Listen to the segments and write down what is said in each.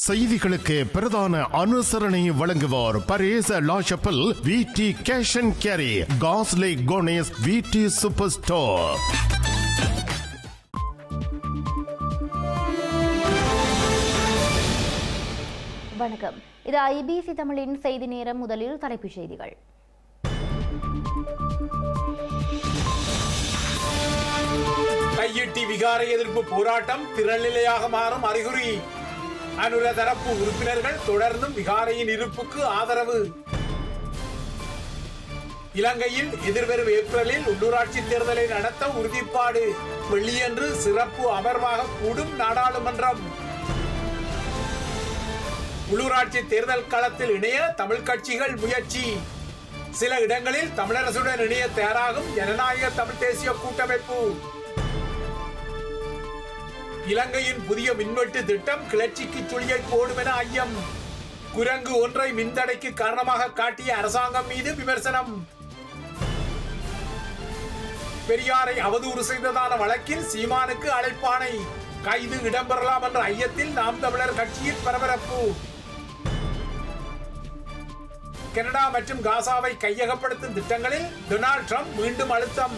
செய்திகளுக்கு பிரதான அனுசரணை வழங்குவோர் பரேஸ் லா ஷப்பல் விடி கேஷ் அண்ட் கேரி காஸ்லே கோனேஸ் விடி சூப்பர் ஸ்டோர். வணக்கம், இது ஐபிசி தமிழின் செய்தி நேரம். முதலில் தலைப்புச் செய்திகள். கையிட்டி விகார எதிர்ப்பு போராட்டம் திரள்நிலையாக மாறும் அறிகுறி. அனுர தரப்பு உறுப்பினர்கள் தொடர்ந்தும் விகாரையின் இருப்புக்கு ஆதரவு. இலங்கையில் எதிர்வரும் ஏப்ரலில் உள்ளூராட்சி தேர்தலை நடத்த உறுதிப்பாடு. வெள்ளியன்று சிறப்பு அமர்வாக கூடும் நாடாளுமன்றம். உள்ளூராட்சி தேர்தல் களத்தில் இணைய தமிழ் கட்சிகள் முயற்சி. சில இடங்களில் தமிழரசுடன் இணைய தயாராகும் ஜனநாயக தமிழ் தேசிய கூட்டமைப்பு. இலங்கையின் புதிய மின்வெட்டு திட்டம் கிளர்ச்சிக்கு சுழியை போடும் என ஐயம். குரங்கு ஒன்றை மின்தடைக்கு காரணமாக காட்டிய அரசாங்கம் மீது விமர்சனம். பெரியாரை அவதூறு செய்ததான வழக்கில் சீமானுக்கு அழைப்பாணை. கைது இடம்பெறலாம் என்ற ஐயத்தில் நாம் தமிழர் கட்சியில் பரபரப்பு. கனடா மற்றும் காசாவை கையகப்படுத்தும் திட்டங்களில் டொனால்ட் ட்ரம்ப் மீண்டும் அழுத்தம்.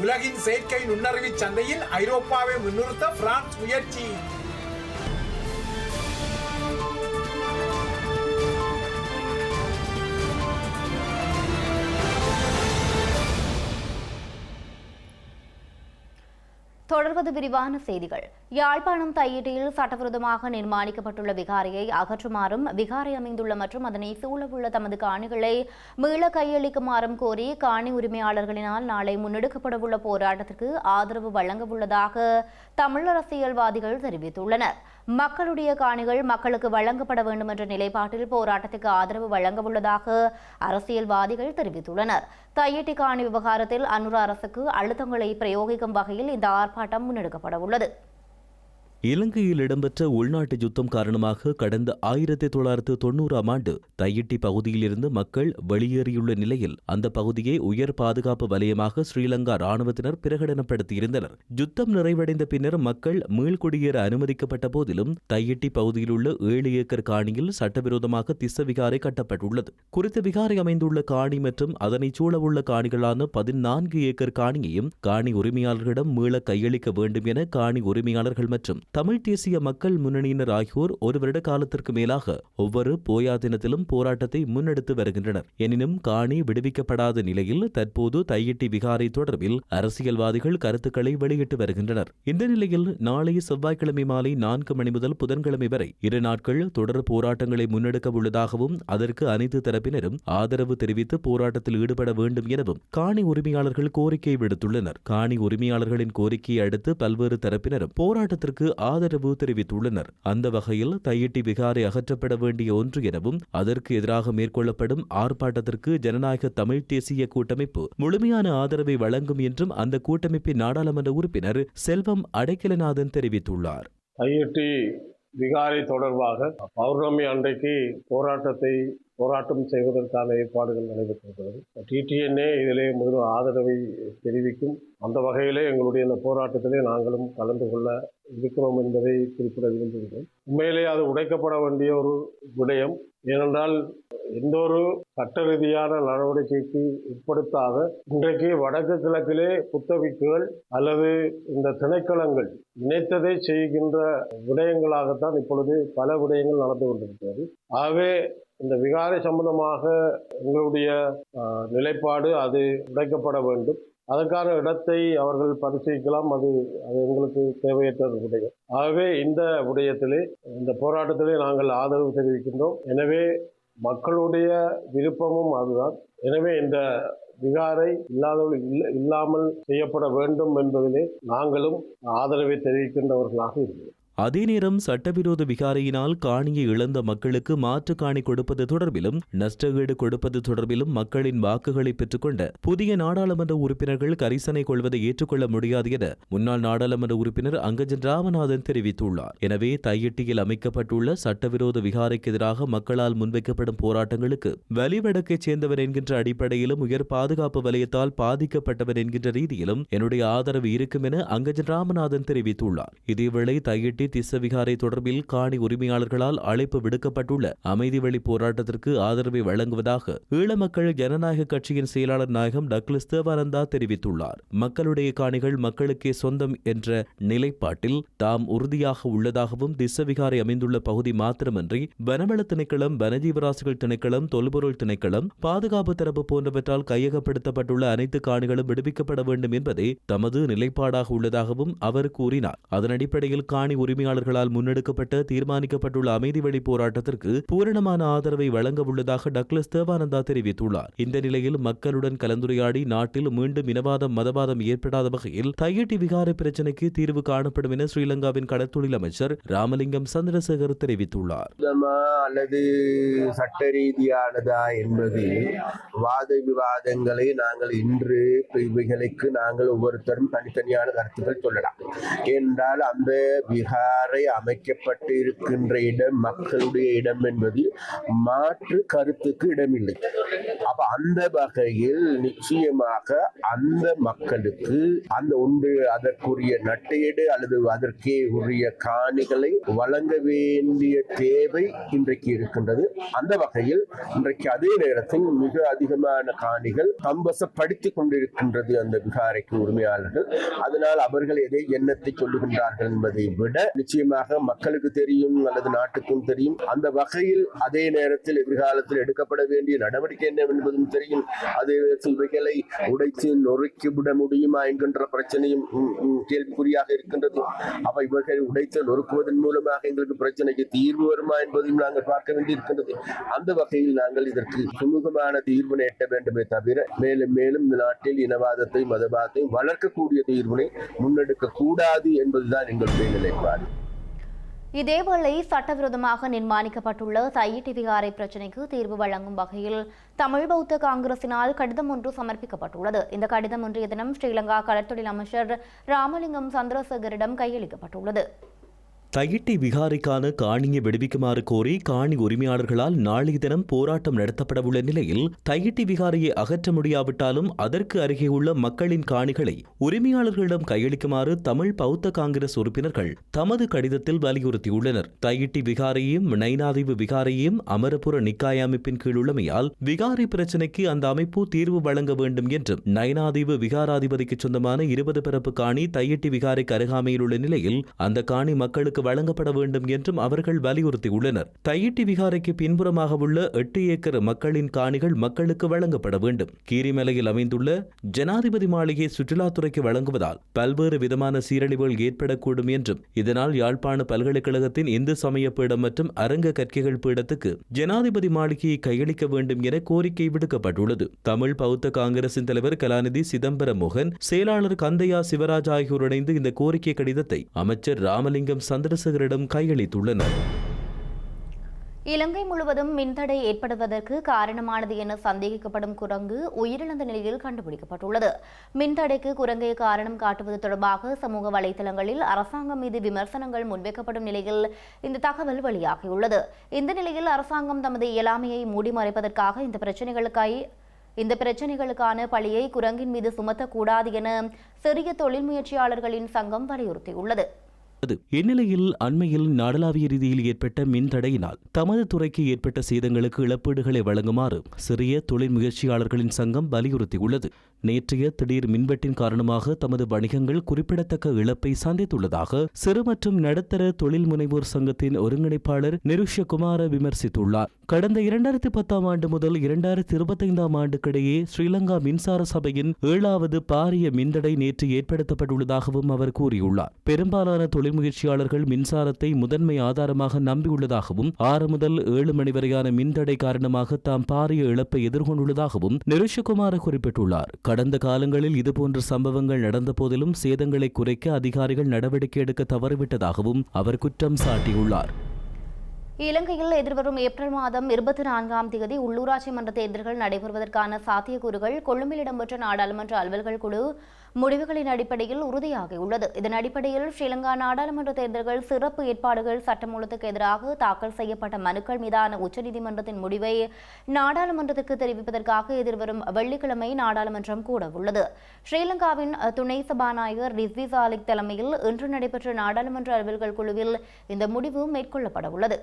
உலகின் செயற்கை நுண்ணறிவு சந்தையில் ஐரோப்பாவை முன்னிறுத்த பிரான்ஸ் முயற்சி. தொடர்வது விரிவான செய்திகள். யாழ்ப்பாணம் தையிட்டியில் சட்டவிரோதமாக நிர்மாணிக்கப்பட்டுள்ள விகாரையை அகற்றுமாறும், விகாரை அமைந்துள்ள மற்றும் அதனை சூழவுள்ள தமது காணிகளை மீள கையளிக்குமாறும் கோரி காணி உரிமையாளர்களினால் நாளை முன்னெடுக்கப்படவுள்ள போராட்டத்திற்கு ஆதரவு வழங்கவுள்ளதாக தமிழ் அரசியல்வாதிகள் தெரிவித்துள்ளனர். மக்களுடைய காணிகள் மக்களுக்கு வழங்கப்பட வேண்டும் என்ற நிலைப்பாட்டில் போராட்டத்துக்கு ஆதரவு வழங்கவுள்ளதாக அரசியல்வாதிகள் தெரிவித்துள்ளனர். தையிட்டி காணி விவகாரத்தில் அனுர அரசுக்கு அழுத்தங்களை பிரயோகிக்கும் வகையில் இந்த ஆர்ப்பாட்டம் முன்னெடுக்கப்பட உள்ளது. இலங்கையில் இடம்பெற்ற உள்நாட்டு யுத்தம் காரணமாக கடந்த 1990ஆம் ஆண்டு தையிட்டி பகுதியிலிருந்து மக்கள் வெளியேறியுள்ள நிலையில் அந்த பகுதியை உயர் பாதுகாப்பு வலயமாக ஸ்ரீலங்கா ராணுவத்தினர் பிரகடனப்படுத்தியிருந்தனர். யுத்தம் நிறைவடைந்த பின்னர் மக்கள் மீள்குடியேற அனுமதிக்கப்பட்ட போதிலும் தையிட்டி பகுதியில் உள்ள 7 ஏக்கர் காணியில் சட்டவிரோதமாக திஸ்ஸ விகாரை கட்டப்பட்டுள்ளது. குறித்த விகாரை அமைந்துள்ள காணி மற்றும் அதனை சூழவுள்ள காணிகளான 14 ஏக்கர் காணியையும் காணி உரிமையாளர்களிடம் மீள கையளிக்க வேண்டும் என காணி உரிமையாளர்கள் மற்றும் தமிழ் தேசிய மக்கள் முன்னணியினர் ஆகியோர் ஒரு வருட காலத்திற்கு மேலாக ஒவ்வொரு போயா தினத்திலும் போராட்டத்தை முன்னெடுத்து வருகின்றனர். எனினும் காணி விடுவிக்கப்படாத நிலையில் தற்போது தையிட்டி விகாரை தொடர்பில் அரசியல்வாதிகள் கருத்துக்களை வெளியிட்டு வருகின்றனர். இந்த நிலையில் நாளை செவ்வாய்க்கிழமை மாலை 4 மணி முதல் புதன்கிழமை வரை 2 நாட்கள் தொடர் போராட்டங்களை முன்னெடுக்க உள்ளதாகவும் அதற்கு அனைத்து தரப்பினரும் ஆதரவு தெரிவித்து போராட்டத்தில் ஈடுபட வேண்டும் எனவும் காணி உரிமையாளர்கள் கோரிக்கை விடுத்துள்ளனர். காணி உரிமையாளர்களின் கோரிக்கையை அடுத்து பல்வேறு தரப்பினரும் போராட்டத்திற்கு ஆதரவு தெரிவித்துள்ளனர். அந்த வகையில் தையிட்டி விகாரை அகற்றப்பட வேண்டிய ஒன்று எனவும் அதற்கு எதிராக மேற்கொள்ளப்படும் ஆர்ப்பாட்டத்திற்கு ஜனநாயக தமிழ் தேசிய கூட்டமைப்பு முழுமையான ஆதரவை வழங்கும் என்றும் அந்த கூட்டமைப்பின் நாடாளுமன்ற உறுப்பினர் செல்வம் அடைக்கலநாதன் தெரிவித்துள்ளார். தையிட்டி விகாரை தொடர்பாக பௌர்ணமி அன்றைக்கு போராட்டம் செய்வதற்கான ஏற்பாடுகள் நடைபெற்றிருக்கிறது. டிடிஎன்ஏ இதிலே முதல் ஆதரவை தெரிவிக்கும். அந்த வகையிலே எங்களுடைய இந்த போராட்டத்திலே நாங்களும் கலந்து கொள்ள இருக்கிறோம் என்பதை குறிப்பிட விரும்புகிறோம். உண்மையிலே அது உடைக்கப்பட வேண்டிய ஒரு விடயம். ஏனென்றால் எந்த ஒரு சட்ட ரீதியான நடவடிக்கைக்கு உட்படுத்தாத இன்றைக்கு வடக்கு கிழக்கிலே புத்தபிக்குகள் அல்லது இந்த திணைக்களங்கள் நினைத்ததை செய்கின்ற விடயங்களாகத்தான் இப்பொழுது பல விடயங்கள் நடந்து கொண்டிருக்கிறது. ஆகவே இந்த விகாரை சம்பந்தமாக எங்களுடைய நிலைப்பாடு அது உடைக்கப்பட வேண்டும். அதற்கான இடத்தை அவர்கள் பரிசீலிக்கலாம். அது எங்களுக்கு தேவையற்ற விடயம். ஆகவே இந்த விடயத்திலே இந்த போராட்டத்திலே நாங்கள் ஆதரவு தெரிவிக்கின்றோம். எனவே மக்களுடைய விருப்பமும் அதுதான். எனவே இந்த விகாரை இல்லாமல் செய்யப்பட வேண்டும் என்பதிலே நாங்களும் ஆதரவை தெரிவிக்கின்றவர்களாக இருக்கிறோம். அதே நேரம் சட்டவிரோத விகாரையினால் காணியை இழந்த மக்களுக்கு மாற்று காணி கொடுப்பது தொடர்பிலும் நஷ்டஈடு கொடுப்பது தொடர்பிலும் மக்களின் வாக்குகளை பெற்றுக்கொண்ட புதிய நாடாளுமன்ற உறுப்பினர்கள் கரிசனை கொள்வதை ஏற்றுக்கொள்ள முடியாது என முன்னாள் நாடாளுமன்ற உறுப்பினர் அங்கஜன் ராமநாதன் தெரிவித்துள்ளார். எனவே தையிட்டியில் அமைக்கப்பட்டுள்ள சட்டவிரோத விகாரைக்கு எதிராக மக்களால் முன்வைக்கப்படும் போராட்டங்களுக்கு வலிவடக்கைச் சேர்ந்தவர் என்கின்ற அடிப்படையிலும் உயர் பாதுகாப்பு வலயத்தால் பாதிக்கப்பட்டவர் என்கின்ற ரீதியிலும் என்னுடைய ஆதரவு இருக்கும் என அங்கஜன் ராமநாதன் தெரிவித்துள்ளார். இதேவேளை தையிட்டி திஸ்ஸவிகாரை தொடர்பில் காணி உரிமையாளர்களால் அழைப்பு விடுக்கப்பட்டுள்ள அமைதி வழி போராட்டத்திற்கு ஆதரவை வழங்குவதாக ஈழ மக்கள் ஜனநாயக கட்சியின் செயலாளர் நாயகம் டக்ளஸ் தேவானந்தா தெரிவித்துள்ளார். மக்களுடைய காணிகள் மக்களுக்கே சொந்தம் என்ற நிலைப்பாட்டில் தாம் உறுதியாக உள்ளதாகவும் திஸ்ஸவிகாரை அமைந்துள்ள பகுதி மாத்திரமன்றி வனவள திணைக்களம், வனஜீவராசிகள் திணைக்களம், தொல்பொருள் திணைக்களம், பாதுகாப்பு தரப்பு போன்றவற்றால் கையகப்படுத்தப்பட்டுள்ள அனைத்து காணிகளும் விடுவிக்கப்பட வேண்டும் என்பதே தமது நிலைப்பாடாக உள்ளதாகவும் அவர் கூறினார். அதன் அடிப்படையில் காணி உரிமையாளர்களால் முன்னெடுக்கப்பட்ட தீர்மானிக்கப்பட்டுள்ள அமைதி வழி போராட்டத்திற்கு பூரணமான ஆதரவை வழங்க உள்ளதாக டக்ளஸ் தேவானந்தா தெரிவித்துள்ளார். இந்த நிலையில் மக்களுடன் கலந்துரையாடி நாட்டில் மீண்டும் இனவாதம் மதவாதம் ஏற்படாத வகையில் தையிட்டி விகாரை பிரச்சினைக்கு தீர்வு காணப்படும் என ஸ்ரீலங்காவின் கடற்தொழில் அமைச்சர் ராமலிங்கம் சந்திரசேகர் தெரிவித்துள்ளார். அல்லது சட்ட ரீதியானதா என்பது வாத விவாதங்களை நாங்கள் இன்று இவைகளுக்கு நாங்கள் ஒவ்வொருத்தரும் தனித்தனியான கருத்துக்கள் சொல்லலாம். என்றால் அந்த விகாரை அமைக்கப்பட்டு இருக்கின்ற இடம் மக்களுடைய இடம் என்பது மாற்று கருத்துக்கு இடமில்லை. அப்ப அந்த வகையில் நிச்சயமாக அந்த மக்களுக்கு அந்த ஒன்று அதற்குரிய நட்டையீடு அல்லது அதற்கே உரிய காணிகளை வழங்க வேண்டிய தேவை இன்றைக்கு இருக்கின்றது. அந்த வகையில் இன்றைக்கு அதே நேரத்தில் மிக அதிகமான காணிகள் தம்பசப்படுத்திக் கொண்டிருக்கின்றது அந்த விகாரைக்கு உரிமையாளர்கள். அதனால் அவர்கள் எதை எண்ணத்தை சொல்லுகின்றார்கள் என்பதை விட நிச்சயமாக மக்களுக்கு தெரியும் அல்லது நாட்டுக்கும் தெரியும். அந்த வகையில் அதே நேரத்தில் எதிர்காலத்தில் எடுக்கப்பட வேண்டிய நடவடிக்கை என்ன என்பதும் தெரியும். அது இவைகளை உடைத்து நொறுக்கிவிட முடியுமா என்கின்ற பிரச்சனையும் கேள்விக்குறியாக இருக்கின்றது. அப்ப இவர்களை உடைத்து நொறுக்குவதன் மூலமாக எங்களுக்கு பிரச்சனைக்கு தீர்வு வருமா என்பதையும் நாங்கள் பார்க்க வேண்டியிருக்கின்றது. அந்த வகையில் நாங்கள் இதற்கு சுமூகமான தீர்வினை எட்ட வேண்டுமே தவிர மேலும் மேலும் இந்த நாட்டில் இனவாதத்தை மதவாதத்தை வளர்க்கக்கூடிய தீர்வினை முன்னெடுக்க கூடாது என்பதுதான் எங்களுடைய நிலைப்பாடு. இதேவேளை சட்டவிரோதமாக நிர்மாணிக்கப்பட்டுள்ள தையிட்டி விகாரை பிரச்சினைக்கு தீர்வு வழங்கும் வகையில் தமிழ் பௌத்த காங்கிரசினால் கடிதம் ஒன்று சமர்ப்பிக்கப்பட்டுள்ளது. இந்த கடிதம் இன்றைய தினம் ஸ்ரீலங்கா கடற்தொழில் அமைச்சர் ராமலிங்கம் சந்திரசேகரிடம் கையளிக்கப்பட்டுள்ளது. தையிட்டி விகாரைக்கான காணியை விடுவிக்குமாறு கோரி காணி உரிமையாளர்களால் நாளைய தினம் போராட்டம் நடத்தப்படவுள்ள நிலையில் தையிட்டி விகாரையை அகற்ற முடியாவிட்டாலும் அதற்கு அருகே உள்ள மக்களின் காணிகளை உரிமையாளர்களிடம் கையளிக்குமாறு தமிழ் பௌத்த காங்கிரஸ் உறுப்பினர்கள் தமது கடிதத்தில் வலியுறுத்தியுள்ளனர். தையிட்டி விகாரையும் நைனாதீவு விகாரையும் அமரபுர நிக்காய அமைப்பின் கீழ் உள்ளமையால் விகாரை பிரச்சினைக்கு அந்த அமைப்பு தீர்வு வழங்க வேண்டும் என்றும் நைனாதீவு விகாராதிபதிக்கு சொந்தமான 20 பரப்பு காணி தையிட்டி விகாரைக்கு அருகாமையில் உள்ள நிலையில் அந்த காணி மக்களுக்கு வழங்கப்பட வேண்டும் என்றும் அவர்கள் வலியுறுத்தியுள்ளனர். தையிட்டி விகாரைக்கு பின்புறமாக உள்ள 8 ஏக்கர் மக்களின் காணிகள் மக்களுக்கு வழங்கப்பட வேண்டும். கீரிமலையில் அமைந்துள்ள ஜனாதிபதி மாளிகை சுற்றுலாத்துறைக்கு வழங்குவதால் பல்வேறு விதமான சீரழிவுகள் ஏற்படக்கூடும் என்றும் இதனால் யாழ்ப்பாண பல்கலைக்கழகத்தின் இந்து சமய பீடம் மற்றும் அரங்க கற்கைகள் பீடத்துக்கு ஜனாதிபதி மாளிகையை கையளிக்க வேண்டும் என கோரிக்கை விடுக்கப்பட்டுள்ளது. தமிழ் பௌத்த காங்கிரசின் தலைவர் கலாநிதி சிதம்பர மோகன், செயலாளர் கந்தையா சிவராஜ் ஆகியோர் இணைந்து இந்த கோரிக்கை கடிதத்தை அமைச்சர் ராமலிங்கம் சந்திரசேகரிடம் கையளித்துள்ளனர். இலங்கை முழுவதும் மின்தடை ஏற்படுவதற்கு காரணமானது என சந்தேகிக்கப்படும் குரங்கு உயிரிழந்த நிலையில் கண்டுபிடிக்கப்பட்டுள்ளது. மின்தடைக்கு குரங்கை காரணம் காட்டுவது தொடர்பாக சமூக வலைதளங்களில் அரசாங்கம் மீது விமர்சனங்கள் முன்வைக்கப்படும் நிலையில் இந்த தகவல் வெளியாகியுள்ளது. இந்த நிலையில் அரசாங்கம் தமது இயலாமையை மூடி மறைப்பதற்காக இந்த பிரச்சினைகளுக்கான பழியை குரங்கின் மீது சுமத்தக்கூடாது என சிறிய தொழில் முயற்சியாளர்களின் சங்கம் வலியுறுத்தியுள்ளது. இந்நிலையில் அண்மையில் நாடளாவிய ரீதியில் ஏற்பட்ட மின் தடையினால் தமது துறைக்கு ஏற்பட்ட சேதங்களுக்கு இழப்பீடுகளை வழங்குமாறு சிறிய தொழில் முயற்சியாளர்களின் சங்கம் வலியுறுத்தியுள்ளது. நேற்றைய திடீர் மின்வெட்டின் காரணமாக தமது வணிகங்கள் குறிப்பிடத்தக்க இழப்பை சந்தித்துள்ளதாக சிறு மற்றும் நடுத்தர தொழில் முனைவோர் சங்கத்தின் ஒருங்கிணைப்பாளர் நிருஷ்யகுமார விமர்சித்துள்ளார். கடந்த 2010 ஆண்டு முதல் 2025 ஆண்டுக்கிடையே ஸ்ரீலங்கா மின்சார சபையின் 7வது பாரிய மின்தடை நேற்று ஏற்படுத்தப்பட்டுள்ளதாகவும் அவர் கூறியுள்ளார். பெரும்பாலான தொழில் முயற்சியாளர்கள் மின்சாரத்தை முதன்மை ஆதாரமாக நம்பியுள்ளதாகவும் 6 முதல் 7 மணி வரையான மின்தடை காரணமாக தாம் பாரிய இழப்பை எதிர்கொண்டுள்ளதாகவும் நிருஷ்யகுமார குறிப்பிட்டுள்ளார். கடந்த காலங்களில் இதுபோன்ற சம்பவங்கள் நடந்த போதிலும் சேதங்களை குறைக்க அதிகாரிகள் நடவடிக்கை எடுக்க தவறிவிட்டதாகவும் அவர் குற்றம் சாட்டியுள்ளார். இலங்கையில் எதிர்வரும் ஏப்ரல் மாதம் 24ஆம் தேதி உள்ளூராட்சி மன்ற தேர்தல்கள் நடைபெறுவதற்கான சாத்தியக்கூறுகள் கொழும்பில் இடம்பெற்ற நாடாளுமன்ற அலுவல்கள் குழு முடிவுகளின் அடிப்படையில் உறுதியாகியுள்ளது. இதன் அடிப்படையில் ஸ்ரீலங்கா நாடாளுமன்ற தேர்தல்கள் சிறப்பு ஏற்பாடுகள் சட்டமூலத்துக்கு எதிராக தாக்கல் செய்யப்பட்ட மனுக்கள் மீதான உச்சநீதிமன்றத்தின் முடிவை நாடாளுமன்றத்துக்கு தெரிவிப்பதற்காக எதிர்வரும் வெள்ளிக்கிழமை நாடாளுமன்றம் கூடவுள்ளது. ஸ்ரீலங்காவின் துணை சபாநாயகர் ரிஸ்வி சாலிக் தலைமையில் இன்று நடைபெற்ற நாடாளுமன்ற அலுவல்கள் குழுவில் இந்த முடிவு மேற்கொள்ளப்பட உள்ளது.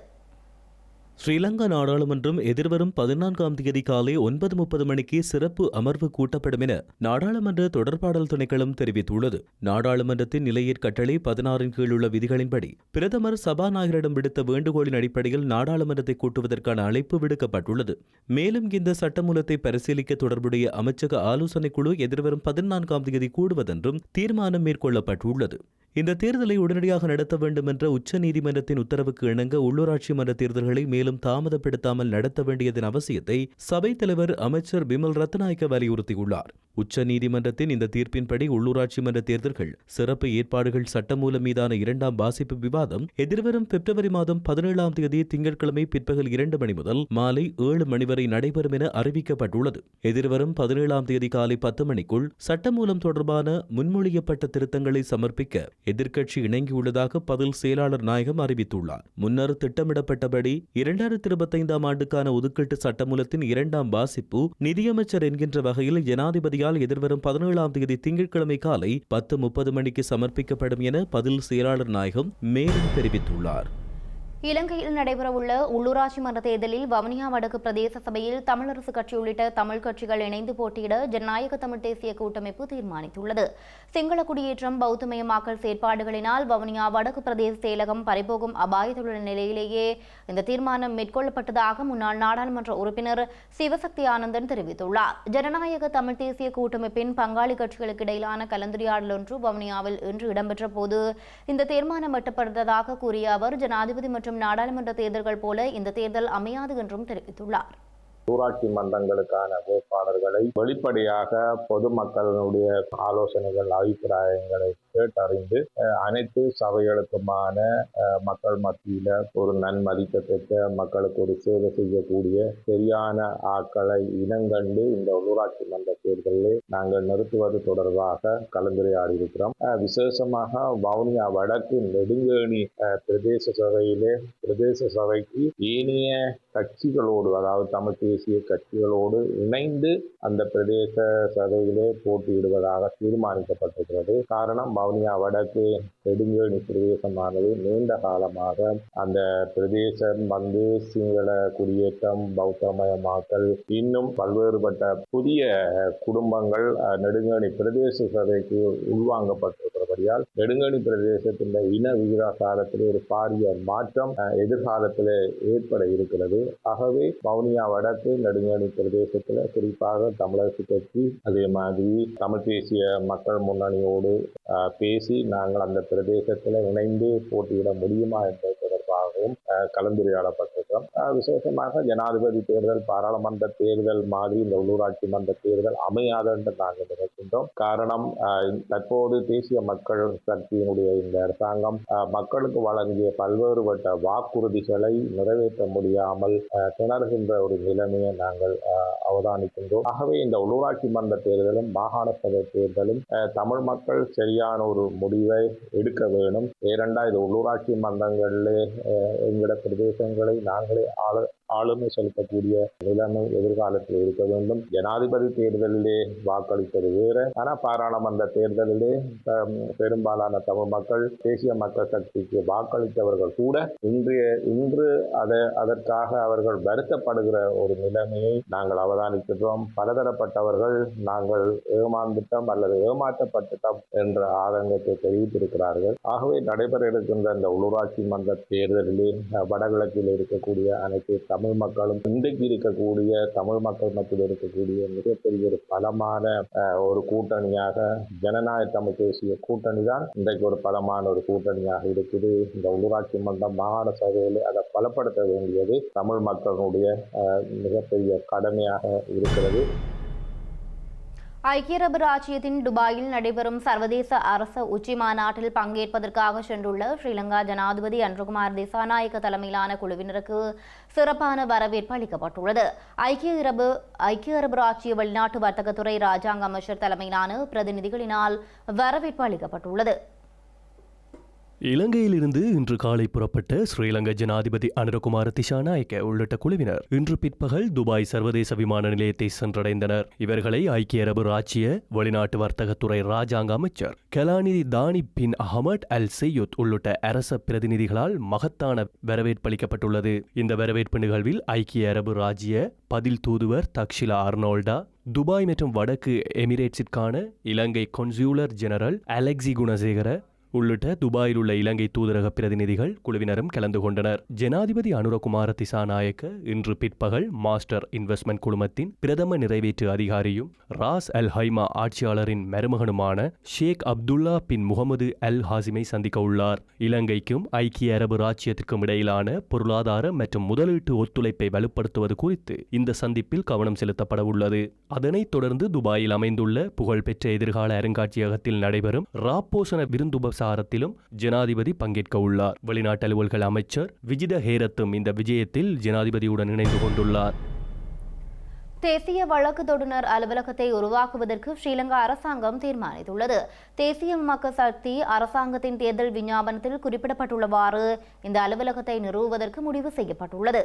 ஸ்ரீலங்கா நாடாளுமன்றம் எதிர்வரும் 14ஆம் தேதி காலை 9:30 மணிக்கு சிறப்பு அமர்வு கூட்டப்படும் என நாடாளுமன்ற தொடர்பாடல் திணைக்களம் தெரிவித்துள்ளது. நாடாளுமன்றத்தின் நிலையற் கட்டளை 16 கீழ் உள்ள விதிகளின்படி பிரதமர் சபாநாயகரிடம் விடுத்த வேண்டுகோளின் அடிப்படையில் நாடாளுமன்றத்தை கூட்டுவதற்கான அழைப்பு விடுக்கப்பட்டுள்ளது. மேலும் இந்த சட்டமூலத்தை பரிசீலிக்க தொடர்புடைய அமைச்சக ஆலோசனைக் குழு எதிர்வரும் 14ஆம் தேதி கூடுவதென்றும் தீர்மானம் மேற்கொள்ளப்பட்டுள்ளது. இந்த தேர்தலை உடனடியாக நடத்த வேண்டும் என்ற உச்ச நீதிமன்றத்தின் உத்தரவுக்கு இணங்க உள்ளூராட்சி மன்ற தேர்தல்களை மேலும் தாமதப்படுத்தாமல் நடத்த வேண்டியதன் அவசியத்தை சபைத் தலைவர் அமைச்சர் பிமல் ரத்நாயக்க வலியுறுத்தியுள்ளார். உச்ச நீதிமன்றத்தின் இந்த தீர்ப்பின்படி உள்ளூராட்சி மன்ற தேர்தல்கள் சிறப்பு ஏற்பாடுகள் சட்டமூலம் மீதான 2ஆம் வாசிப்பு விவாதம் எதிர்வரும் பிப்ரவரி மாதம் 17ஆம் தேதி திங்கட்கிழமை பிற்பகல் 2 மணி முதல் மாலை 7 மணி வரை நடைபெறும் என அறிவிக்கப்பட்டுள்ளது. எதிர்வரும் 17ஆம் தேதி காலை 10 மணிக்குள் சட்டமூலம் தொடர்பான முன்மொழியப்பட்ட திருத்தங்களை சமர்ப்பிக்க எதிர்க்கட்சி இணங்கியுள்ளதாக பதில் செயலாளர் நாயகம் அறிவித்துள்ளார். முன்னர் திட்டமிடப்பட்டபடி 2025ஆம் ஆண்டுக்கான ஒதுக்கீட்டு சட்டமூலத்தின் 2ஆம் வாசிப்பு நிதியமைச்சர் என்கின்ற வகையில் ஜனாதிபதியால் எதிர்வரும் 17ஆம் தேதி திங்கட்கிழமை காலை 10:30 மணிக்கு சமர்ப்பிக்கப்படும் என பதில் செயலாளர் நாயகம் மேலும் தெரிவித்துள்ளார். இலங்கையில் நடைபெறவுள்ள உள்ளூராட்சி மன்ற தேர்தலில் வவுனியா வடக்கு பிரதேச சபையில் தமிழரசு கட்சி உள்ளிட்ட தமிழ் கட்சிகள் இணைந்து போட்டியிட ஜனநாயக தமிழ் தேசிய கூட்டமைப்பு தீர்மானித்துள்ளது. சிங்கள குடியேற்றம் பௌத்தமயமாக்கல் செயற்பாடுகளினால் வவுனியா வடக்கு பிரதேச செயலகம் பறிபோகும் அபாயத்துள்ள நிலையிலேயே இந்த தீர்மானம் மேற்கொள்ளப்பட்டதாக முன்னாள் நாடாளுமன்ற உறுப்பினர் சிவசக்தி ஆனந்தன் தெரிவித்துள்ளார். ஜனநாயக தமிழ் தேசிய கூட்டமைப்பின் பங்காளி கட்சிகளுக்கு இடையிலான கலந்துரையாடல் ஒன்று வவுனியாவில் இன்று இடம்பெற்ற போது இந்த தீர்மானம் எட்டப்பட்டதாக கூறிய அவர் ஜனாதிபதி மற்றும் நாடாளுமன்ற தேர்தல்கள் போல இந்த தேர்தல் அமையாது என்றும் தெரிவித்துள்ளார். ஊராட்சி மன்றங்களுக்கான வேட்பாளர்களை வெளிப்படையாக பொதுமக்களுடைய ஆலோசனைகள் அபிப்பிராயங்களை கேட்டறிந்து அனைத்து சபைகளுக்குமான மக்கள் மத்தியில ஒரு நன்மதிக்க பெற்ற மக்களுக்கு ஒரு சேவை செய்யக்கூடிய சரியான ஆட்களை இனங்கண்டு இந்த உள்ளூராட்சி மன்ற தேர்தலில் நாங்கள் நிறுத்துவது தொடர்பாக கலந்துரையாடி இருக்கிறோம். விசேஷமாக வவுனியா வடக்கு நெடுங்கேணி பிரதேச சபைக்கு ஏனைய கட்சிகளோடு, அதாவது தமிழ் தேசிய கட்சிகளோடு இணைந்து அந்த பிரதேச சபையிலே போட்டியிடுவதாக தீர்மானிக்கப்பட்டிருக்கிறது. காரணம், வவுனியா வடக்கு நெடுங்கேணி பிரதேசமானது நீண்ட காலமாக அந்த பிரதேசம் சிங்கள குடியேற்றம், பௌத்தமயமாக்கல், இன்னும் பல்வேறுபட்ட புதிய குடும்பங்கள் நெடுங்கேணி பிரதேச சபைக்கு உள்வாங்கப்பட்டிருக்கிறபடியால் நெடுங்கேணி பிரதேசத்தின் இன விகிதாசாரத்தில் ஒரு பாரிய மாற்றம் எதிர்காலத்தில் ஏற்பட இருக்கிறது. ஆகவே வவுனியா வடக்கு நெடுங்கேணி பிரதேசத்தில் குறிப்பாக தமிழரசு கட்சி அதே மாதிரி தமிழ் தேசிய மக்கள் முன்னணியோடு பேசி நாங்கள் அந்த பிரதேசத்தில் இணைந்து போட்டியிட முடியுமா என்பது தொடர்பாகவும் கலந்துரையாடப்பட்டிருக்கிறோம். விசேஷமாக ஜனாதிபதி தேர்தல், பாராளுமன்ற தேர்தல் மாதிரி இந்த உள்ளூராட்சி மன்ற தேர்தல் அமையாது என்று நாங்கள் நினைக்கின்றோம். காரணம், தற்போது தேசிய மக்கள் சக்தியினுடைய இந்த அரசாங்கம் மக்களுக்கு வழங்கிய பல்வேறுபட்ட வாக்குறுதிகளை நிறைவேற்ற முடியாமல் திணறுகின்ற ஒரு நிலைமையை நாங்கள் அவதானிக்கின்றோம். ஆகவே இந்த உள்ளூராட்சி மன்ற தேர்தலும் மாகாண சபை தேர்தலும் தமிழ் மக்கள் சரியான ஒரு முடிவை எடுக்க வேணும். ஏனென்றா இது உள்ளூராட்சி மன்றங்களிலே எங்களோட பிரதேசங்களை நாங்களே ஆளுமை செலுத்தக்கூடிய நிலைமை எதிர்காலத்தில் இருக்க வேண்டும். ஜனாதிபதி தேர்தலிலே வாக்களிப்பது வேறு, ஆனால் பாராளுமன்ற தேர்தலிலே பெரும்பாலான தமிழ் மக்கள் தேசிய மக்கள் சக்திக்கு வாக்களித்தவர்கள் கூட இன்று அதற்காக அவர்கள் வருத்தப்படுகிற ஒரு நிலைமையை நாங்கள் அவதானிக்கின்றோம். பலதரப்பட்டவர்கள் நாங்கள் ஏமாந்துட்டோம் அல்லது ஏமாற்றப்பட்டுட்டோம் என்ற ஆதங்கத்தை தெரிவித்திருக்கிறார்கள். ஆகவே நடைபெற இருக்கின்ற இந்த உள்ளூராட்சி மன்ற தேர்தலிலே வடகிழக்கில் இருக்கக்கூடிய அனைத்து தமிழ் மக்களும் இன்றைக்கு இருக்கக்கூடிய தமிழ் மக்கள் மத்தியில் இருக்கக்கூடிய மிகப்பெரிய ஒரு பலமான ஒரு கூட்டணியாக ஜனநாயக தமிழ் தேசிய கூட்டணி தான் இன்றைக்கு ஒரு பலமான ஒரு கூட்டணியாக இருக்குது. இந்த உள்ளூராட்சி மன்றம் மாகாண சபையில் அதை பலப்படுத்த வேண்டியது தமிழ் மக்களுடைய மிகப்பெரிய கடமையாக இருக்கிறது. ஐக்கிய அரபு ராச்சியத்தின் துபாயில் நடைபெறும் சர்வதேச அரச உச்சி மாநாட்டில் பங்கேற்பதற்காக சென்றுள்ள ஸ்ரீலங்கா ஜனாதிபதி அன்ருகுமார் திசாநாயக்க தலைமையிலான குழுவினருக்கு சிறப்பான வரவேற்பு அளிக்கப்பட்டுள்ளது. ஐக்கிய அரபு ராச்சிய வெளிநாட்டு வர்த்தகத்துறை ராஜாங்க அமைச்சர் தலைமையிலான பிரதிநிதிகளினால் வரவேற்பு அளிக்கப்பட்டுள்ளது. இலங்கையிலிருந்து இன்று காலை புறப்பட்ட ஸ்ரீலங்கா ஜனாதிபதி அனுரகுமார திசாநாயக்க உள்ளிட்ட குழுவினர் இன்று பிற்பகல் துபாய் சர்வதேச விமான நிலையத்தை சென்றடைந்தனர். இவர்களை ஐக்கிய அரபு ராச்சிய வெளிநாட்டு வர்த்தகத்துறை ராஜாங்க அமைச்சர் கலாநிதி தானி பின் அஹமட் அல் செய்யுத் உள்ளிட்ட அரச பிரதிநிதிகளால் மகத்தான வரவேற்பளிக்கப்பட்டுள்ளது. இந்த வரவேற்பு நிகழ்வில் ஐக்கிய அரபு ராஜ்ய பதில் தூதுவர் தக்ஷிலா அர்னோல்டா, துபாய் மற்றும் வடக்கு எமிரேட்ஸிற்கான இலங்கை கொன்சூலர் ஜெனரல் அலெக்சி குணசேகர உள்ளிட்ட துபாயில் உள்ள இலங்கை தூதரக பிரதிநிதிகள் குழுவினரும் கலந்து கொண்டனர். ஜனாதிபதி அனுரகுமார திசாநாயக்க இன்று பிற்பகல் மாஸ்டர் இன்வெஸ்ட்மெண்ட் குழுமத்தின் பிரதம நிறைவேற்று அதிகாரியும் ராஸ் அல் ஹைமா ஆட்சியாளரின் மருமகனுமான ஷேக் அப்துல்லா பின் முகமது அல் ஹாசிமை சந்திக்க உள்ளார். இலங்கைக்கும் ஐக்கிய அரபு ராச்சியத்திற்கும் இடையிலான பொருளாதார மற்றும் முதலீட்டு ஒத்துழைப்பை வலுப்படுத்துவது குறித்து இந்த சந்திப்பில் கவனம் செலுத்தப்பட உள்ளது. அதனைத் தொடர்ந்து துபாயில் அமைந்துள்ள புகழ்பெற்ற எதிர்கால அருங்காட்சியகத்தில் நடைபெறும் ராப்போசன விருந்துபசாரத்திலும் ஜனாதிபதி பங்கேற்க உள்ளார். வெளிநாட்டு அலுவல்கள் அமைச்சர் விஜித ஹேரத்தும் இந்த விஜயத்தில் ஜனாதிபதியுடன் இணைந்து கொண்டுள்ளார். தேசிய வழக்கு தொடுநர் அலுவலகத்தை உருவாக்குவதற்கு ஸ்ரீலங்கா அரசாங்கம் தீர்மானித்துள்ளது. தேசிய மக்கள் சக்தி அரசாங்கத்தின் தேர்தல் விஞ்ஞாபனத்தில் குறிப்பிடப்பட்டுள்ளவாறு இந்த அலுவலகத்தை நிறுவுவதற்கு முடிவு செய்யப்பட்டுள்ளது.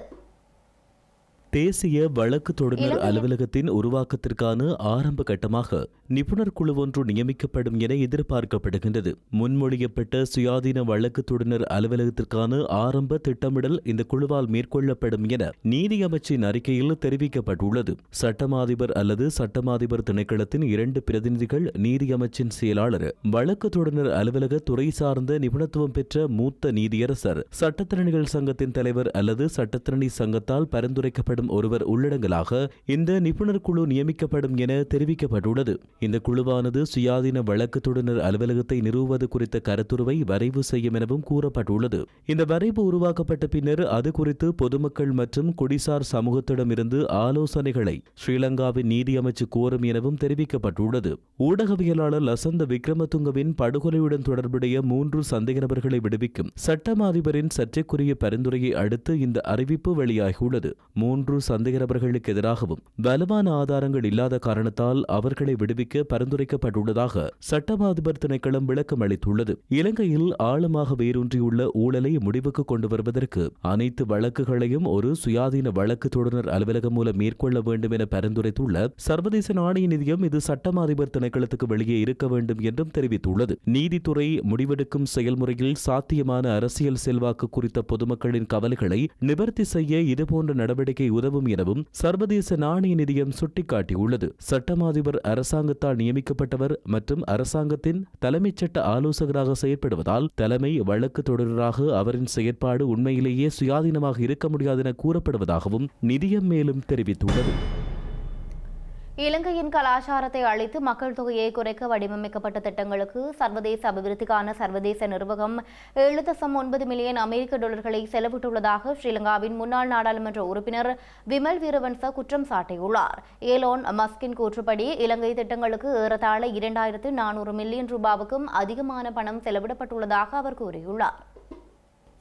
தேசிய வழக்கு தொடுநர் அலுவலகத்தின் உருவாக்கத்திற்கான ஆரம்ப கட்டமாக நிபுணர் குழு ஒன்று நியமிக்கப்படும் என எதிர்பார்க்கப்படுகின்றது. முன்மொழியப்பட்ட சுயாதீன வழக்கு தொடுநர் அலுவலகத்திற்கான ஆரம்ப திட்டமிடல் இந்த குழுவால் மேற்கொள்ளப்படும் என நீதி அமைச்சின் அறிக்கையில் தெரிவிக்கப்பட்டுள்ளது. சட்டமாதிபர் அல்லது சட்டமாதிபர் திணைக்களத்தின் 2 பிரதிநிதிகள், நீதி அமைச்சின் செயலாளர், வழக்கு தொடுநர் அலுவலக துறை சார்ந்த நிபுணத்துவம் பெற்ற மூத்த நீதியரசர், சட்டத்திறனிகள் சங்கத்தின் தலைவர் அல்லது சட்டத்திறனி சங்கத்தால் பரிந்துரைக்கப்படும் ஒருவர் உள்ளடங்கலாக இந்த நிபுணர் குழு நியமிக்கப்படும் என தெரிவிக்கப்பட்டுள்ளது. இந்த குழுவானது சுயாதீன வழக்கு தொடுநர் அலுவலகத்தை நிறுவுவது குறித்த கருத்துருவை வரைவு செய்யும் எனவும் கூறப்பட்டுள்ளது. இந்த வரைவு உருவாக்கப்பட்ட பின்னர் அது குறித்து பொதுமக்கள் மற்றும் குடிசார் சமூகத்திடமிருந்து ஆலோசனைகளை ஸ்ரீலங்காவின் நீதி அமைச்சு கோரும் எனவும் தெரிவிக்கப்பட்டுள்ளது. ஊடகவியலாளர் லசந்த விக்ரமதுங்கவின் படுகொலையுடன் தொடர்புடைய 3 சந்தேக நபர்களை விடுவிக்கும் சட்டம் அதிபரின் சர்ச்சைக்குரிய பரிந்துரையை அடுத்து இந்த அறிவிப்பு வெளியாகியுள்ளது. 3 சந்தேக நபர்களுக்கு எதிராகவும் வலுவான ஆதாரங்கள் இல்லாத காரணத்தால் அவர்களை விடுவிக்க பரிந்துரைக்கப்பட்டுள்ளதாக சட்டம் அதிபர் திணைக்களம் விளக்கம் அளித்துள்ளது. இலங்கையில் ஆழமாக வேரூன்றியுள்ள ஊழலை முடிவுக்கு கொண்டு வருவதற்கு அனைத்து வழக்குகளையும் ஒரு சுயாதீன வழக்கு தொடுநர் அலுவலகம் மூலம் மேற்கொள்ள வேண்டும் என பரிந்துரைத்துள்ள சர்வதேச நாணய நிதியம் இது சட்டம் அதிபர் திணைக்களத்துக்கு வெளியே இருக்க வேண்டும் என்றும் தெரிவித்துள்ளது. நீதித்துறை முடிவெடுக்கும் செயல்முறையில் சாத்தியமான அரசியல் செல்வாக்கு குறித்த பொதுமக்களின் கவலைகளை நிவர்த்தி செய்ய இதுபோன்ற நடவடிக்கை உதவும் எனவும் சர்வதேச நாணய நிதியம் சுட்டிக்காட்டியுள்ளது. சட்டமாதிபர் அரசாங்கத்தால் நியமிக்கப்பட்டவர் மற்றும் அரசாங்கத்தின் தலைமைச் சட்ட ஆலோசகராக செயற்படுவதால் தலைமை வழக்கு தொடராக அவரின் செயற்பாடு உண்மையிலேயே சுயாதீனமாக இருக்க முடியாது என கூறப்படுவதாகவும் நிதியம் மேலும் தெரிவித்துள்ளது. இலங்கையின் கலாச்சாரத்தை அழித்து மக்கள் தொகையை குறைக்க வடிவமைக்கப்பட்ட திட்டங்களுக்கு சர்வதேச அபிவிருத்திக்கான சர்வதேச நிறுவனம் 7.9 மில்லியன் அமெரிக்க டாலர்களை செலவிட்டுள்ளதாக ஸ்ரீலங்காவின் முன்னாள் நாடாளுமன்ற உறுப்பினர் விமல் வீரவன்ச குற்றம் சாட்டியுள்ளார். ஏலோன் மஸ்கின் கூற்றுப்படி இலங்கை திட்டங்களுக்கு ஏறத்தாழ 2400 மில்லியன் ரூபாவுக்கும் அதிகமான பணம் செலவிடப்பட்டுள்ளதாக அவர் கூறியுள்ளார்.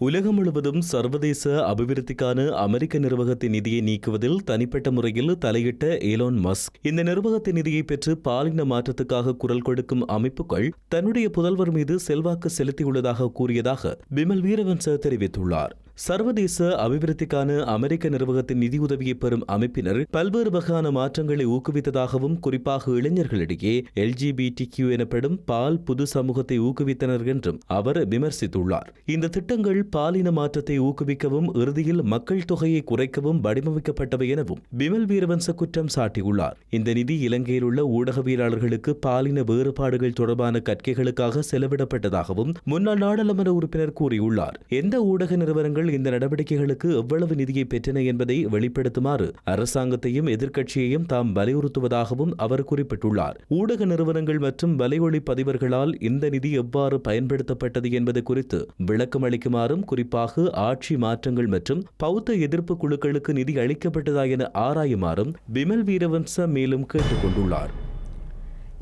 உலகம் முழுவதும் சர்வதேச அபிவிருத்திக்கான அமெரிக்க நிர்வாகத்தின் நிதியை நீக்குவதில் தனிப்பட்ட முறையில் தலையிட்ட ஏலோன் மஸ்க் இந்த நிர்வாகத்தின் நிதியை பெற்று பாலின மாற்றத்துக்காக குரல் கொடுக்கும் அமைப்புகள் தன்னுடைய புதல்வர் மீது செல்வாக்கு செலுத்தியுள்ளதாக கூறியதாக விமல் வீரவன்ச தெரிவித்துள்ளார். சர்வதேச அபிவிருத்திக்கான அமெரிக்க நிர்வாகத்தின் நிதியுதவியை பெறும் அமைப்பினர் பல்வேறு வகையான மாற்றங்களை ஊக்குவித்ததாகவும் குறிப்பாக இளைஞர்களிடையே LGBTQ எனப்படும் பால் புது சமூகத்தை ஊக்குவித்தனர் என்றும் அவர் விமர்சித்துள்ளார். இந்த திட்டங்கள் பாலின மாற்றத்தை ஊக்குவிக்கவும் இறுதியில் மக்கள் தொகையை குறைக்கவும் வடிவமைக்கப்பட்டவை எனவும் விமல் வீரவன்ச குற்றம் சாட்டியுள்ளார். இந்த நிதி இலங்கையில் உள்ள ஊடகவியலாளர்களுக்கு பாலின வேறுபாடுகள் தொடர்பான கற்கைகளுக்காக செலவிடப்பட்டதாகவும் முன்னாள் நாடாளுமன்ற உறுப்பினர் கூறியுள்ளார். எந்த ஊடக நிறுவனங்கள் இந்த நடவடிக்கைகளுக்கு எவ்வளவு நிதியை பெற்றன என்பதை வெளிப்படுத்துமாறு அரசாங்கத்தையும் எதிர்க்கட்சியையும் தாம் வலியுறுத்துவதாகவும் அவர் குறிப்பிட்டுள்ளார். ஊடக நிறுவனங்கள் மற்றும் வலையொலி பதிவர்களால் இந்த நிதி எவ்வாறு பயன்படுத்தப்பட்டது என்பது குறித்து விளக்கம் அளிக்குமாறும் குறிப்பாக ஆட்சி மாற்றங்கள் மற்றும் பௌத்த எதிர்ப்பு குழுக்களுக்கு நிதி அளிக்கப்பட்டதா என ஆராயுமாறும் விமல் வீரவன்ச மேலும் கேட்டுக் கொண்டுள்ளார்.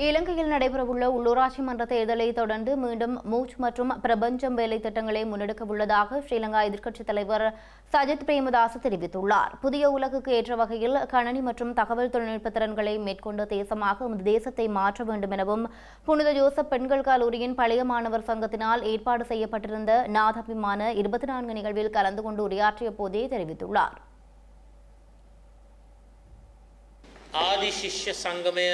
இலங்கையில் நடைபெறவுள்ள உள்ளூராட்சி மன்ற தேர்தலை தொடர்ந்து மீண்டும் மூச் மற்றும் பிரபஞ்சம் வேலை திட்டங்களை முன்னெடுக்க உள்ளதாக ஸ்ரீலங்கா எதிர்க்கட்சித் தலைவர் சஜித் பிரேமதாச தெரிவித்துள்ளார். புதிய உலகுக்கு ஏற்ற வகையில் கணனி மற்றும் தகவல் தொழில்நுட்ப திறன்களை மேற்கொண்ட தேசமாக நமது தேசத்தை மாற்ற வேண்டும் எனவும் புனித ஜோசப் பெண்கள் கல்லூரியின் பழைய மாணவர் சங்கத்தினால் ஏற்பாடு செய்யப்பட்டிருந்த நாதாபிமான 24 நிகழ்வில் கலந்து கொண்டு உரையாற்றிய போதே தெரிவித்துள்ளார். ஆதிசிஷ்ய சங்கமய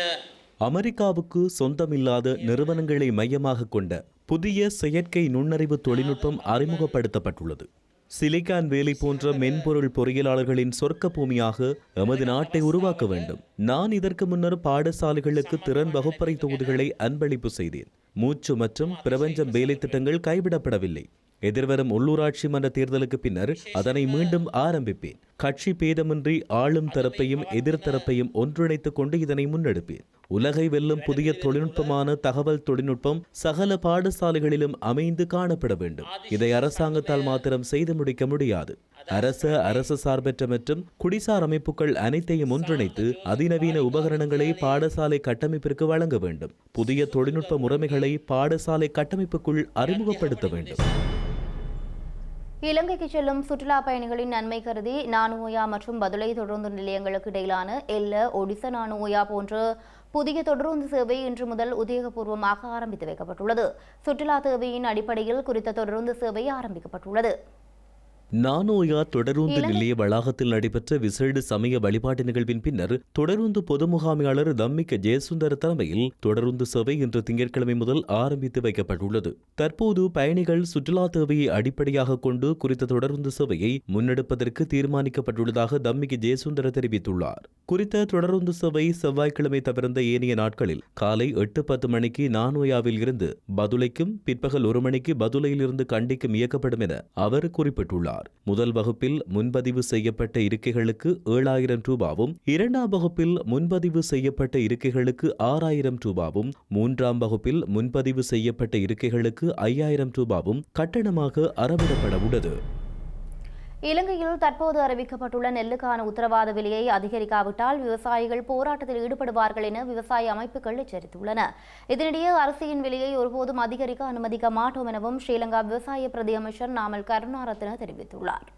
அமெரிக்காவுக்கு சொந்தமில்லாத நிறுவனங்களை மையமாக கொண்ட புதிய செயற்கை நுண்ணறிவு தொழில்நுட்பம் அறிமுகப்படுத்தப்பட்டுள்ளது. சிலிகான் வேலி போன்ற மென்பொருள் பொறியியலாளர்களின் சொர்க்க பூமியாக எமது நாட்டை உருவாக்க வேண்டும். நான் இதற்கு முன்னர் பாடசாலைகளுக்கு திறன் வகுப்பறை தொகுதிகளை அன்பளிப்பு செய்தேன். மூச்சு மற்றும் பிரபஞ்சம் வேலை திட்டங்கள் கைவிடப்படவில்லை. எதிர்வரும் உள்ளூராட்சி மன்ற தேர்தலுக்கு பின்னர் அதனை மீண்டும் ஆரம்பிப்பேன். கட்சி பேதமின்றி ஆளும் தரப்பையும் எதிர்த்தரப்பையும் ஒன்றிணைத்துக் கொண்டு இதனை முன்னெடுப்பேன். உலகை வெல்லும் புதிய தொழில்நுட்பமான தகவல் தொழில்நுட்பம் சகல பாடசாலைகளிலும் அமைந்து காணப்பட வேண்டும். இதை அரசாங்கத்தால் மாத்திரம் செய்து முடிக்க முடியாது. அரசு சார்பற்ற மற்றும் குடிசார் அமைப்புகள் அனைத்தையும் ஒன்றிணைத்து அதிநவீன உபகரணங்களை பாடசாலை கட்டமைப்பிற்கு வழங்க வேண்டும். புதிய தொழில்நுட்ப முறைமைகளை பாடசாலை கட்டமைப்புக்குள் அறிமுகப்படுத்த வேண்டும். இலங்கைக்கு செல்லும் சுற்றுலா பயணிகளின் நன்மை கருதி நானுஓயா மற்றும் பதுளை தொடருந்து நிலையங்களுக்கு இடையிலான எல்ல ஒடிசா நானுஓயா போன்ற புதிய தொடருந்து சேவை இன்று முதல் உத்தியோகபூர்வமாக ஆரம்பித்து வைக்கப்பட்டுள்ளது. சுற்றுலா தேவையின் அடிப்படையில் குறித்த தொடருந்து சேவை ஆரம்பிக்கப்பட்டுள்ளது. நானோயா தொடருந்து நிலைய வளாகத்தில் நடைபெற்ற விசேட சமய வழிபாட்டு நிகழ்வின் பின்னர் தொடருந்து பொது முகாமையாளர் தம்மிக்க ஜெயசுந்தர் தலைமையில் தொடருந்து சேவை இன்று திங்கட்கிழமை முதல் ஆரம்பித்து வைக்கப்பட்டுள்ளது. தற்போது பயணிகள் சுற்றுலா தேவையை அடிப்படையாக கொண்டு குறித்த தொடருந்து சேவையை முன்னெடுப்பதற்கு தீர்மானிக்கப்பட்டுள்ளதாக தம்மிக்க ஜெயசுந்தர் தெரிவித்துள்ளார். குறித்த தொடருந்து சேவை செவ்வாய்க்கிழமை தவிர்ந்த ஏனைய நாட்களில் காலை 8-10 மணிக்கு நானோயாவில் இருந்து பதுளைக்கும் பிற்பகல் 1 மணிக்கு பதுளையில் இருந்து கண்டிக்கும் இயக்கப்படும் என அவர் குறிப்பிட்டுள்ளார். முதல் வகுப்பில் முன்பதிவு செய்யப்பட்ட இருக்கைகளுக்கு 7,000 ரூபாவும், 2ஆம் வகுப்பில் முன்பதிவு செய்யப்பட்ட இருக்கைகளுக்கு 6,000 ரூபாவும், 3ஆம் வகுப்பில் முன்பதிவு செய்யப்பட்ட இருக்கைகளுக்கு 5,000 ரூபாவும் கட்டணமாக அறவிடப்பட உள்ளது. இலங்கையில் தற்போது அறிவிக்கப்பட்டுள்ள நெல்லுக்கான உத்தரவாத விலையை அதிகரிக்காவிட்டால் விவசாயிகள் போராட்டத்தில் ஈடுபடுவார்கள் என விவசாய அமைப்புகள் எச்சரித்துள்ளன. இதனிடையே அரிசியின் விலையை ஒருபோதும் அதிகரிக்க அனுமதிக்க மாட்டோம் எனவும் ஸ்ரீலங்கா விவசாய பிரதி அமைச்சர் நாமல் கருணாரத்ன தெரிவித்துள்ளார்.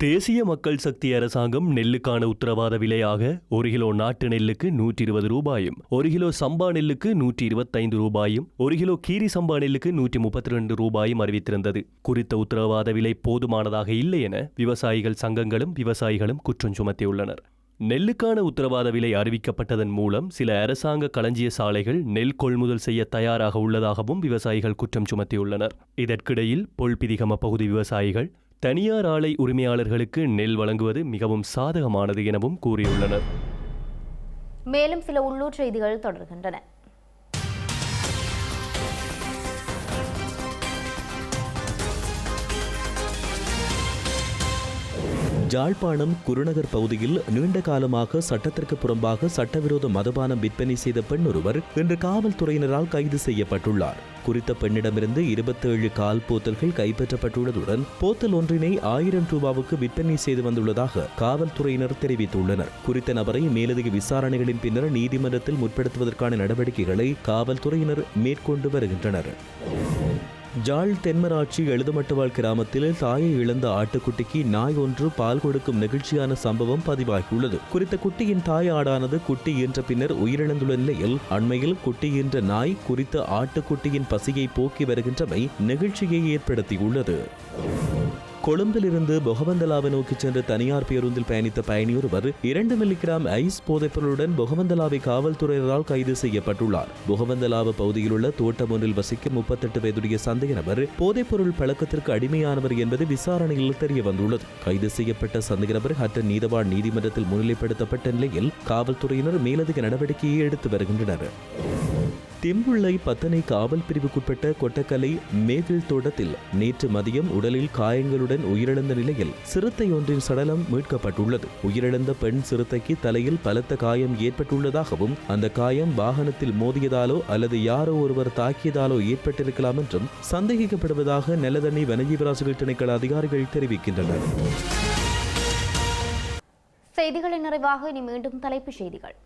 தேசிய மக்கள் சக்தி அரசாங்கம் நெல்லுக்கான உத்தரவாத விலையாக 1 கிலோ நாட்டு நெல்லுக்கு 120 ரூபாயும், 1 கிலோ சம்பா நெல்லுக்கு 125 ரூபாயும், 1 கிலோ கீரி சம்பா நெல்லுக்கு 132 ரூபாயும் அறிவித்திருந்தது. குறித்த உத்தரவாத விலை போதுமானதாக இல்லை என விவசாயிகள் சங்கங்களும் விவசாயிகளும் குற்றம் சுமத்தியுள்ளனர். நெல்லுக்கான உத்தரவாத விலை அறிவிக்கப்பட்டதன் மூலம் சில அரசாங்க களஞ்சிய சாலைகள் நெல் கொள்முதல் செய்ய தயாராக உள்ளதாகவும் விவசாயிகள் குற்றம் சுமத்தியுள்ளனர். இதற்கிடையில் பொல்பிதிகம பகுதி விவசாயிகள் தனியார் ஆலை உரிமையாளர்களுக்கு நெல் வழங்குவது மிகவும் சாதகமானது எனவும் கூறியுள்ளனர். மேலும் சில உள்ளூர் செய்திகள் தொடர்கின்றன. யாழ்ப்பாணம் குருநகர் பகுதியில் நீண்ட காலமாக சட்டத்திற்கு புறம்பாக சட்டவிரோத மதுபானம் விற்பனை செய்த பெண் ஒருவர் இன்று காவல்துறையினரால் கைது செய்யப்பட்டுள்ளார். குறித்த பெண்ணிடமிருந்து 27 கால் போத்தல்கள் கைப்பற்றப்பட்டுள்ளதுடன் போத்தல் ஒன்றினை 1000 ரூபாவுக்கு விற்பனை செய்து வந்துள்ளதாக காவல்துறையினர் தெரிவித்துள்ளனர். குறித்த நபரை மேலதிக விசாரணைகளின் பின்னர் நீதிமன்றத்தில் முற்படுத்துவதற்கான நடவடிக்கைகளை காவல்துறையினர் மேற்கொண்டு வருகின்றனர். ஜாழ் தென்மராட்சி எழுதுமட்டுவாழ் கிராமத்தில் தாயை இழந்த ஆட்டுக்குட்டிக்கு நாய் ஒன்று பால் கொடுக்கும் நெகிழ்ச்சியான சம்பவம் பதிவாகியுள்ளது. குறித்த குட்டியின் தாய் ஆடானது குட்டி ஈன்ற பின்னர் உயிரிழந்துள்ள நிலையில் அண்மையில் குட்டி ஈன்ற நாய் குறித்த ஆட்டுக்குட்டியின் பசியை போக்கி வருகின்றமை நெகிழ்ச்சியை ஏற்படுத்தியுள்ளது. கொழும்பிலிருந்து பொகவந்தலாவை நோக்கி சென்ற தனியார் பேருந்தில் பயணித்த பயணியொருவர் 2 மில்லிகிராம் ஐஸ் போதைப்பொருளுடன் பொகவந்தலாவை காவல்துறையினரால் கைது செய்யப்பட்டுள்ளார். பொகவந்தலாவ பகுதியில் உள்ள தோட்டம் ஒன்றில் வசிக்கும் 38 வயதுடைய சந்தேக நபர் போதைப்பொருள் பழக்கத்திற்கு அடிமையானவர் என்பது விசாரணையில் தெரிய வந்துள்ளது. கைது செய்யப்பட்ட சந்தேக நபர் ஹட்டன் நீதவான் நீதிமன்றத்தில் முன்னிலைப்படுத்தப்பட்ட நிலையில் காவல்துறையினர் மேலதிக நடவடிக்கையை எடுத்து வருகின்றனர். திம்புள்ளை பத்தனை காவல் பிரிவுக்குட்பட்ட கொட்டக்கலை மேவில் தோட்டத்தில் நேற்று மதியம் உடலில் காயங்களுடன் உயிரிழந்த நிலையில் சிறுத்தை ஒன்றின் சடலம் மீட்கப்பட்டுள்ளது. உயிரிழந்த பெண் சிறுத்தைக்கு தலையில் பலத்த காயம் ஏற்பட்டுள்ளதாகவும் அந்த காயம் வாகனத்தில் மோதியதாலோ அல்லது யாரோ ஒருவர் தாக்கியதாலோ ஏற்பட்டிருக்கலாம் என்றும் சந்தேகிக்கப்படுவதாக நெல்லதண்ணி வனஜீவராசிகள் திணைக்கள அதிகாரிகள் தெரிவிக்கின்றனர். செய்திகளின் நிறைவாக இனி மீண்டும் தலைப்புச் செய்திகள்.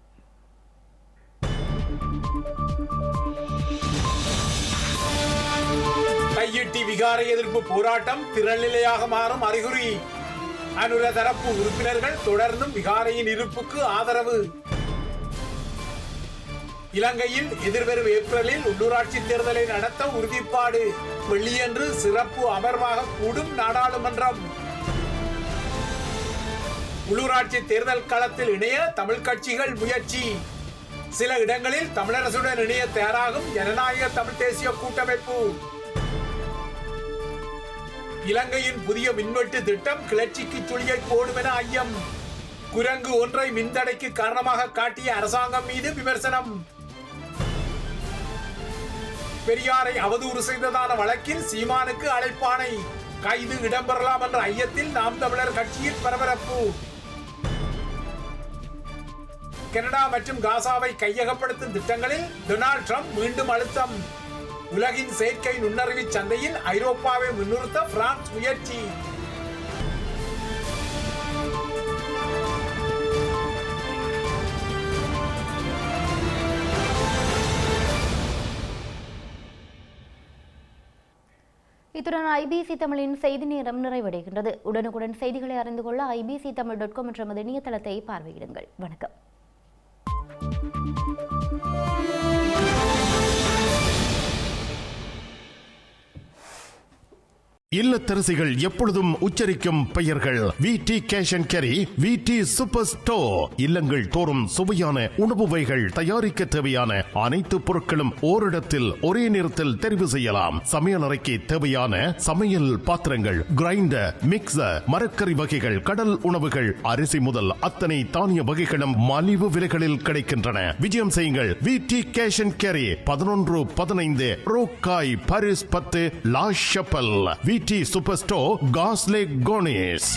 தையிட்டி விகாரை எதிர்ப்பு போராட்டம் திரள்நிலையாக மாறும் அறிகுறி. அனுர தரப்பு உறுப்பினர்கள் தொடர்ந்தும் விகாரையின் இருப்புக்கு ஆதரவு. இலங்கையில் எதிர்வரும் ஏப்ரலில் உள்ளூராட்சி தேர்தலை நடத்த உறுதிப்பாடு. வெள்ளியன்று சிறப்பு அமர்வாக கூடும் நாடாளுமன்றம். உள்ளூராட்சி தேர்தல் களத்தில் இணைய தமிழ் கட்சிகள் முயற்சி. சில இடங்களில் தமிழரசுடன் இணைய தயாராகும் ஜனநாயக தமிழ் தேசிய கூட்டமைப்பு. இலங்கையின் புதிய மின்வெட்டு திட்டம் கிளர்ச்சிக்கு சுழியை போடும் என ஐயம். குரங்கு ஒன்றை மின்தடைக்கு காரணமாக காட்டிய அரசாங்கம் மீது விமர்சனம். பெரியாரை அவதூறு செய்ததான வழக்கில் சீமானுக்கு அழைப்பானை. கைது இடம்பெறலாம் என்ற ஐயத்தில் நாம் தமிழர் கட்சியில் பரபரப்பு. கனடா மற்றும் காசாவை கையகப்படுத்தும் திட்டங்களில் டொனால்ட் ட்ரம்ப் மீண்டும் அழுத்தம். உலகின் செயற்கை நுண்ணறிவு சந்தையில் ஐரோப்பாவை முன்னிறுத்த பிரான்ஸ் முயற்சி. இத்துடன் ஐபிசி தமிழின் செய்தி நேரம் நிறைவடைகின்றது. உடனுக்குடன் செய்திகளை அறிந்து கொள்ள ibctamil.com என்ற நமது இணையதளத்தை பார்வையிடுங்கள். வணக்கம். இல்லத்தரசிகள் எப்பொழுதும் உச்சரிக்கும் பெயர்கள் விடி கேஷ் அண்ட் கேரி, விடி சூப்பர் ஸ்டோர். இல்லங்கள் தோறும் சுவையான உணவு வகைகள் தயாரிக்க தேவையான அனைத்து பொருட்களும் ஓரிடத்தில் ஒரே நேரத்தில் தெரிவு செய்யலாம். சமையல் அறைக்கு தேவையான சமையல் பாத்திரங்கள், கிரைண்டர், மிக்சர், மரக்கறி வகைகள், கடல் உணவுகள், அரிசி முதல் அத்தனை தானிய வகைகளும் மலிவு விலைகளில் கிடைக்கின்றன. விஜயம் செய்யுங்கள். விடி கேஷ் அண்ட் கேரி, 1115 ரோக்காய், Paris 10, La Chapelle. VT super store, காஸ்லே கோனேஸ்.